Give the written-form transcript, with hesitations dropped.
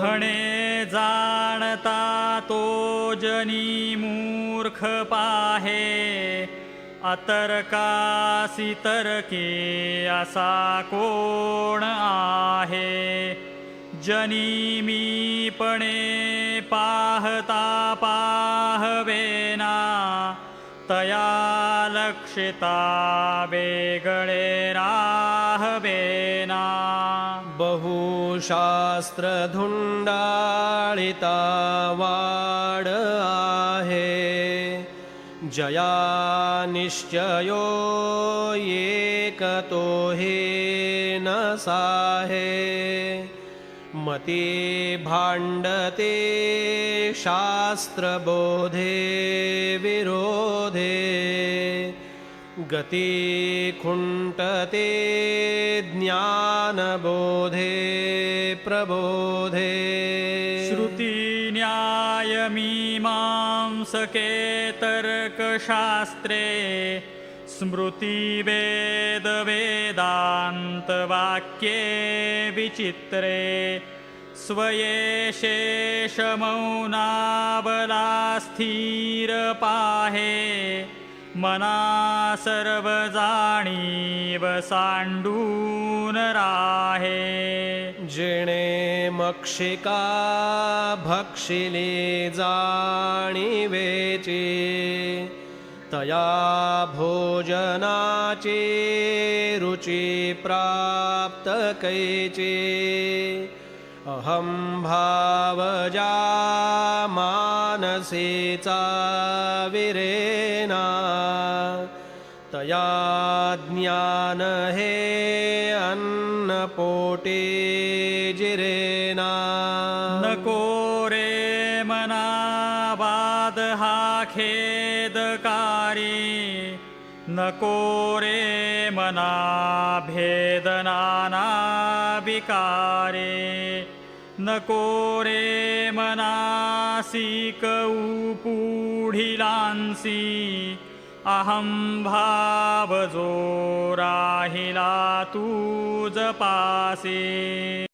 म्हणे जाणता तो जनी मूर्ख पाहे, अतर्कासी तर्के असा कोण आहे. जनी मीपणे पाहता पाहवेना, तया लक्षिता वेगळे राहवेना. बहुशास्त्र धुंडाळिता वाड आहे, जया निश्चयो एकतो हे न साहे. मती भांडते शास्त्रबोधे विरोधे, गती खुंटते ज्ञानबोधे प्रबोधे. श्रुती न्याय मीमांसके तर्कशास्त्रे, स्मृती वेद वेदांत वाक्ये विचित्रे. स्वये शेष मौनावला स्थिर पाहे, मना सर्व जाणीव सांडून राहे. जेणे मक्षिका भक्षिली जाणीवेची, तया भोजनाची रुची प्राप्त कैची. अहं भावजा मानसेचा विरेना, तया ज्ञान हे अन्न पोटी जिरेना. नको रे मना वाद हा खेदकारी, नको रे मना भेदनाना विकारे. नको रे मनासी पुढिलांसी, अहं भाव जो राहिला तुझ पासी.